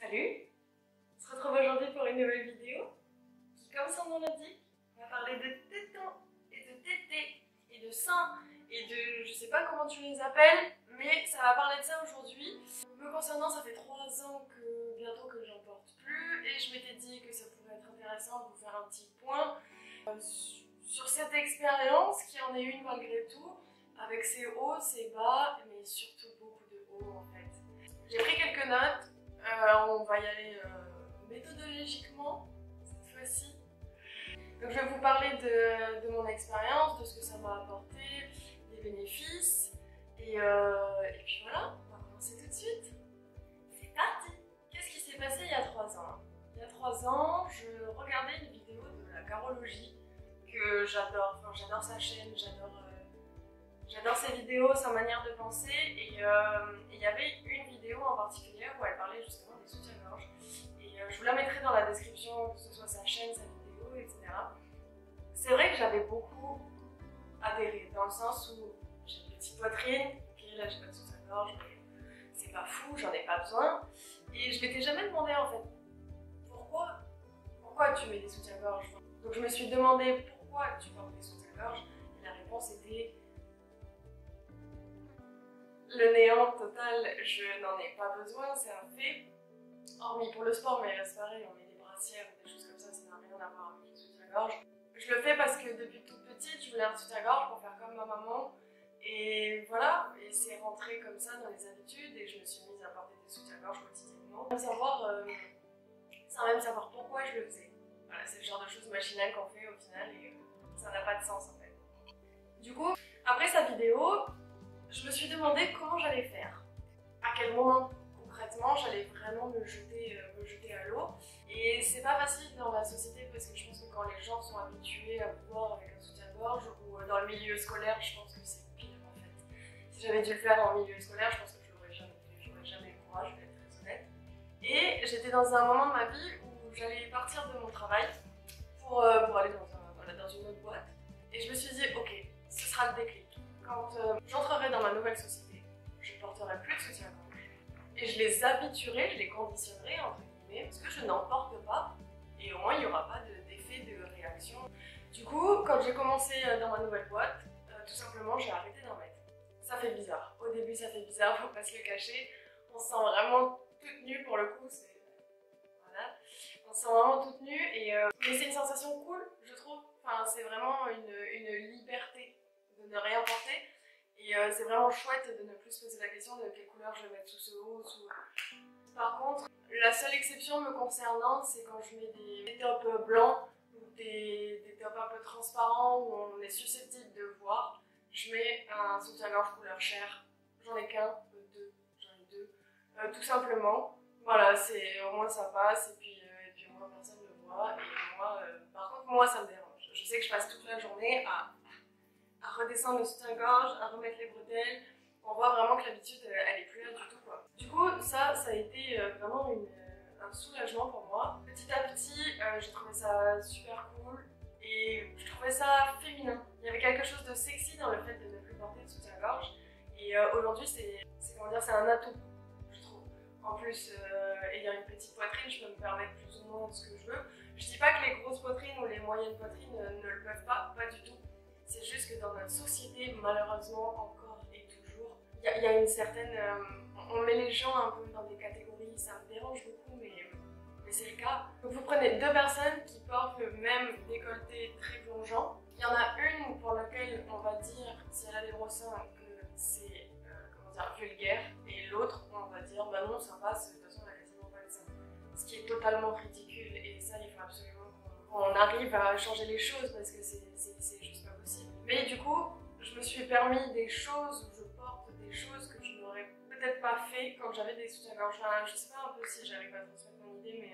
Salut! On se retrouve aujourd'hui pour une nouvelle vidéo qui, comme son nom l'indique, va parler de tétons et de tétés et de seins et de... je sais pas comment tu les appelles, mais ça va parler de ça aujourd'hui. Me concernant, ça fait 3 ans que bientôt que j'en porte plus et je m'étais dit que ça pourrait être intéressant de vous faire un petit point sur cette expérience qui en est une malgré tout, avec ses hauts, ses bas, mais surtout beaucoup de hauts en fait. J'ai pris quelques notes, on va y aller méthodologiquement cette fois-ci. Donc je vais vous parler de mon expérience, de ce que ça m'a apporté, des bénéfices, et puis voilà, on va commencer tout de suite. C'est parti! Qu'est-ce qui s'est passé il y a 3 ans? Il y a 3 ans, je regardais une vidéo de la carologie que j'adore, enfin j'adore sa chaîne, j'adore ses vidéos, sa manière de penser, et il y avait une vidéo en particulier où elle parlait justement des soutiens-gorge. Et je vous la mettrai dans la description, que ce soit sa chaîne, sa vidéo, etc. C'est vrai que j'avais beaucoup adhéré, dans le sens où j'ai une petite poitrine, ok là j'ai pas de soutien-gorge, mais c'est pas fou, j'en ai pas besoin. Et je m'étais jamais demandé en fait, pourquoi tu mets des soutiens-gorge? Donc je me suis demandé pourquoi tu portes des soutiens-gorge, et la réponse était le néant total, je n'en ai pas besoin, c'est un fait. Hormis pour le sport, mais c'est pareil, on met des brassières ou des choses comme ça n'a rien à voir avec le soutien-gorge. Je le fais parce que depuis toute petite, je voulais un soutien-gorge pour faire comme ma maman. Et voilà, et c'est rentré comme ça dans les habitudes et je me suis mise à porter des soutiens-gorge quotidiennement. Sans même savoir pourquoi je le faisais. Voilà, c'est le genre de choses machinales qu'on fait au final et ça n'a pas de sens en fait. Du coup, après sa vidéo, je me suis demandé comment j'allais faire. À quel moment concrètement j'allais vraiment me jeter à l'eau. Et c'est pas facile dans la société parce que je pense que quand les gens sont habitués à vous voir avec un soutien-gorge ou dans le milieu scolaire, je pense que c'est pire en fait. Si j'avais dû le faire dans le milieu scolaire, je pense que je l'aurais jamais fait, j'aurais jamais le courage, je vais être très honnête. Et j'étais dans un moment de ma vie où j'allais partir de mon travail pour aller dans une autre boîte. Et je me suis dit, ok, ce sera le déclic. Quand j'entrerai dans ma nouvelle société, je ne porterai plus de soutien-gorge. Et je les habituerai, je les conditionnerai entre guillemets, parce que je n'en porte pas. Et au moins, il n'y aura pas d'effet de réaction. Du coup, quand j'ai commencé dans ma nouvelle boîte, tout simplement, j'ai arrêté d'en mettre. Ça fait bizarre. Au début, ça fait bizarre, faut pas se le cacher. On se sent vraiment toute nue pour le coup. Voilà. On se sent vraiment toute nue. Mais c'est une sensation cool, je trouve. Enfin, c'est vraiment une liberté de ne rien porter. Et c'est vraiment chouette de ne plus se poser la question de quelle couleur je vais mettre sous ce haut, sous... Par contre, la seule exception me concernant, c'est quand je mets des tops blancs ou des tops un peu transparents où on est susceptible de voir. Je mets un soutien-gorge couleur chair. J'en ai qu'un, j'en ai deux. Tout simplement. Voilà, au moins ça passe et puis au moins personne ne le voit. Et moi, par contre, moi ça me dérange. Je sais que je passe toute la journée à redescendre le soutien-gorge, à remettre les bretelles. On voit vraiment que l'habitude, elle est plus là du tout quoi. Du coup, ça a été vraiment un soulagement pour moi. Petit à petit, j'ai trouvé ça super cool et je trouvais ça féminin. Il y avait quelque chose de sexy dans le fait de ne plus porter de soutien-gorge. Et aujourd'hui, c'est un atout, je trouve. En plus, ayant une petite poitrine, je peux me permettre plus ou moins ce que je veux. Je dis pas que les grosses poitrines ou les moyennes poitrines ne le peuvent pas du tout. C'est juste que dans notre société, malheureusement, encore et toujours, il y a une certaine... on met les gens un peu dans des catégories, ça me dérange beaucoup, mais c'est le cas. Donc vous prenez 2 personnes qui portent le même décolleté très plongeant. Il y en a une pour laquelle on va dire, si elle a des gros seins, que c'est vulgaire, et l'autre, on va dire, bah non, ça passe, de toute façon, elle a quasiment pas de seins. Ce qui est totalement ridicule, et ça, il faut absolument qu'on arrive à changer les choses, parce que c'est juste pas possible. Mais du coup, je me suis permis des choses, où je porte des choses que je n'aurais peut-être pas fait quand j'avais des soutiens-gorge. Enfin, je sais pas un peu si j'arrive à transmettre mon idée,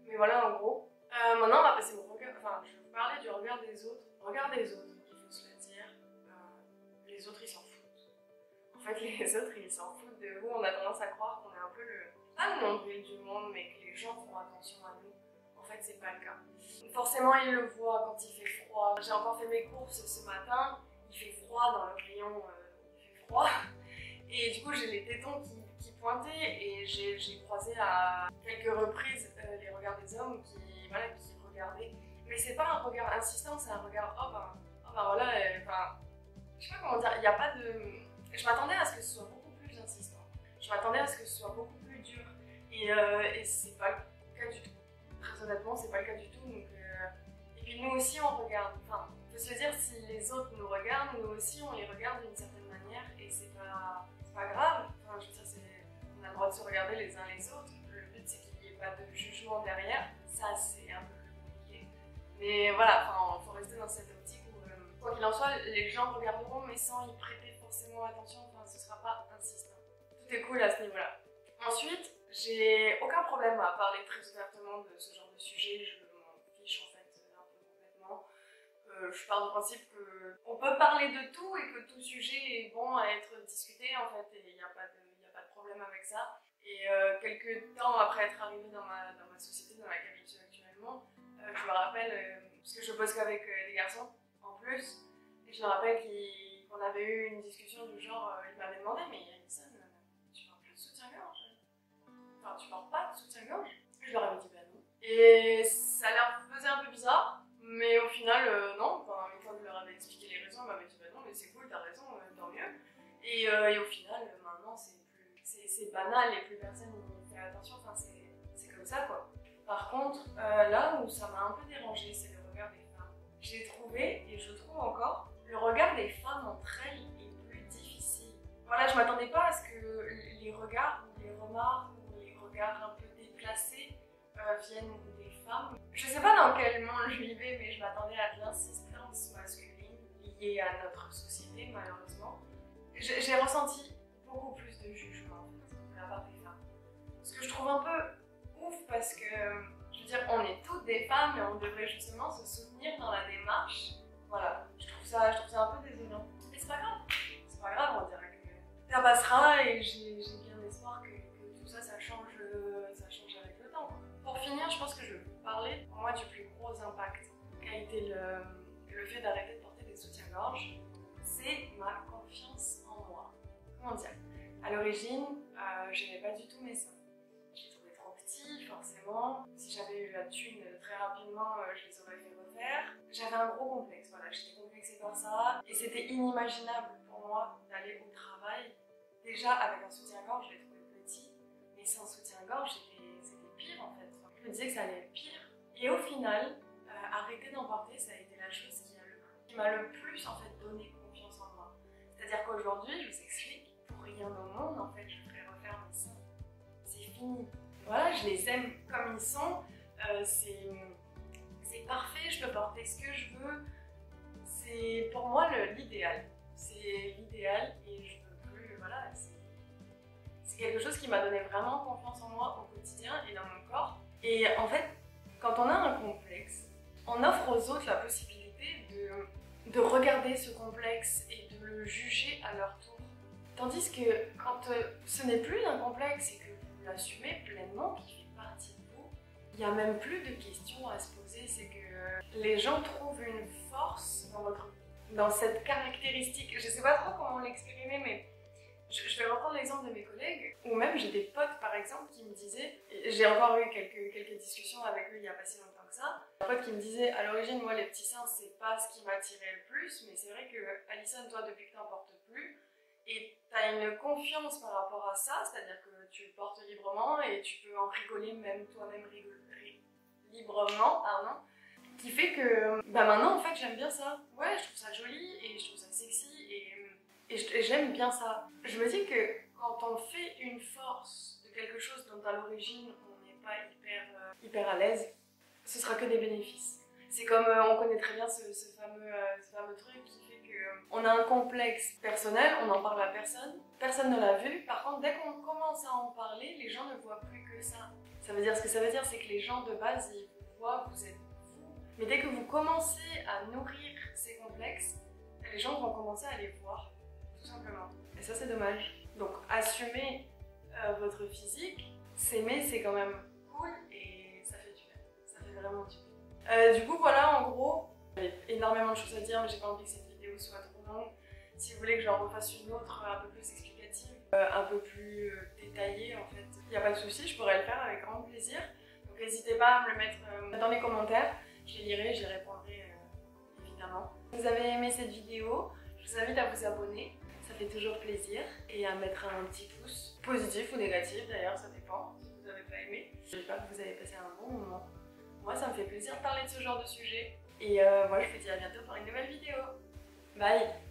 mais voilà en gros. Maintenant, on va passer au regard. Enfin, je vais vous parler du regard des autres. Le regard des autres, il faut se le dire, les autres ils s'en foutent. En fait, les autres ils s'en foutent de vous. On a tendance à croire qu'on est un peu pas le nombril du monde, mais que les gens font attention à nous. En fait, c'est pas le cas. Forcément, ils le voient quand il fait froid. J'ai encore fait mes courses ce matin, il fait froid dans le rayon, il fait froid. Et du coup, j'ai les tétons qui pointaient et j'ai croisé à quelques reprises les regards des hommes qui regardaient. Mais c'est pas un regard insistant, c'est un regard oh ben voilà, je sais pas comment dire, il n'y a pas de... Je m'attendais à ce que ce soit beaucoup plus insistant. Je m'attendais à ce que ce soit beaucoup plus dur. Et c'est pas le cas du tout. Très honnêtement, c'est pas le cas du tout. Donc, et puis nous aussi, on regarde. Enfin, faut se dire, si les autres nous regardent, nous aussi, on les regarde d'une certaine manière. Et c'est pas grave. Enfin, je veux dire, on a le droit de se regarder les uns les autres. Le but, c'est qu'il n'y ait pas de jugement derrière. Ça, c'est un peu plus compliqué. Mais voilà, il faut rester dans cette optique où, quoi qu'il en soit, les gens regarderont, mais sans y prêter forcément attention. Enfin, ce sera pas insistant. Tout est cool à ce niveau-là. Ensuite, j'ai aucun problème à parler très ouvertement de ce genre de sujet. Je m'en fiche en fait un peu complètement. Je pars du principe qu'on peut parler de tout et que tout sujet est bon à être discuté en fait, et il n'y a pas de problème avec ça. Et quelques temps après être arrivée dans ma société dans laquelle je suis actuellement, je me rappelle, parce que je bosse qu'avec des garçons en plus, et je me rappelle qu'on avait eu une discussion du genre, il m'avait demandé, mais Alison, tu parles plus de soutien-gorge? Enfin, tu portes pas de soutien-gorge? Je leur avais dit bah non. Et ça leur faisait un peu bizarre, mais au final, non. Enfin, une fois que je leur avais expliqué les raisons, ils m'avaient dit bah non, mais c'est cool, t'as raison, tant mieux. Et au final, maintenant, c'est banal et plus personne n'y fait attention. Enfin, c'est comme ça quoi. Par contre, là où ça m'a un peu dérangée, c'est le regard des femmes. J'ai trouvé, et je trouve encore, le regard des femmes entre elles est plus difficile. Voilà, je m'attendais pas à ce que les regards, ou les remarques, un peu déplacés viennent des femmes. Je sais pas dans quel monde je vivais, mais je m'attendais à de l'insistance masculine liée à notre société, malheureusement. J'ai ressenti beaucoup plus de jugement en fait, de la part des femmes. Ce que je trouve un peu ouf parce que, je veux dire, on est toutes des femmes et on devrait justement se soutenir dans la démarche. Voilà, je trouve ça un peu désolant. Mais c'est pas grave, on dirait que ça passera et j'ai bien espoir que tout ça, ça change avec le temps. Pour finir, je pense que je vais vous parler, pour moi, du plus gros impact qu'a été le fait d'arrêter de porter des soutiens-gorge. C'est ma confiance en moi. Comment dire? À l'origine, j'aimais pas du tout mes seins. Je les trouvais trop petits, forcément. Si j'avais eu la thune très rapidement, je les aurais fait refaire. J'avais un gros complexe, voilà, j'étais complexée par ça. Et c'était inimaginable pour moi d'aller au travail. Déjà, avec un soutien-gorge, je les trouvais petits, mais sans soutien-gorge, c'était pire en fait. Je me disais que ça allait être pire. Et au final, arrêter d'en porter, ça a été la chose qui m'a le plus en fait donné confiance en moi. C'est-à-dire qu'aujourd'hui, je vous explique, pour rien au monde, en fait, je ferais refaire mes seins. C'est fini. Voilà, je les aime comme ils sont. C'est parfait, je peux porter ce que je veux. C'est pour moi l'idéal. C'est l'idéal et je peux plus, voilà, c'est quelque chose qui m'a donné vraiment confiance en moi au quotidien et dans mon corps. Et en fait, quand on a un complexe, on offre aux autres la possibilité de regarder ce complexe et de le juger à leur tour. Tandis que quand ce n'est plus un complexe et que vous l'assumez pleinement, qui fait partie de vous, il n'y a même plus de questions à se poser. C'est que les gens trouvent une force dans cette caractéristique. Je ne sais pas trop comment l'exprimer, mais je vais reprendre l'exemple de mes collègues, ou même j'ai des potes par exemple qui me disaient, j'ai encore eu quelques discussions avec eux il n'y a pas si longtemps que ça, un pote qui me disait à l'origine moi les petits seins c'est pas ce qui m'attirait le plus, mais c'est vrai que Alison toi depuis que tu n'en portes plus, et tu as une confiance par rapport à ça, c'est-à-dire que tu le portes librement et tu peux en rigoler même toi-même librement, pardon, qui fait que bah maintenant en fait j'aime bien ça, ouais je trouve ça joli et je trouve ça sexy et j'aime bien ça. Je me dis que quand on fait une force de quelque chose dont à l'origine on n'est pas hyper à l'aise, ce sera que des bénéfices. C'est comme on connaît très bien ce fameux truc qui fait qu'on a un complexe personnel, on n'en parle à personne, personne ne l'a vu. Par contre, dès qu'on commence à en parler, les gens ne voient plus que ça. Ça veut dire ce que ça veut dire, c'est que les gens de base, ils vous voient, vous êtes vous. Mais dès que vous commencez à nourrir ces complexes, les gens vont commencer à les voir. Tout simplement. Et ça c'est dommage. Donc assumer votre physique, s'aimer c'est quand même cool et ça fait du bien. Ça fait vraiment du bien. Du coup voilà en gros, j'avais énormément de choses à dire mais j'ai pas envie que cette vidéo soit trop longue. Si vous voulez que j'en refasse une autre un peu plus explicative, un peu plus détaillée en fait, il n'y a pas de souci, je pourrais le faire avec grand plaisir. Donc n'hésitez pas à me le mettre dans les commentaires, je les lirai, j'y répondrai évidemment. Si vous avez aimé cette vidéo, je vous invite à vous abonner, ça fait toujours plaisir, et à mettre un petit pouce, positif ou négatif d'ailleurs, ça dépend si vous n'avez pas aimé. J'espère que vous avez passé un bon moment. Moi ça me fait plaisir de parler de ce genre de sujet, et moi je vous dis à bientôt pour une nouvelle vidéo. Bye!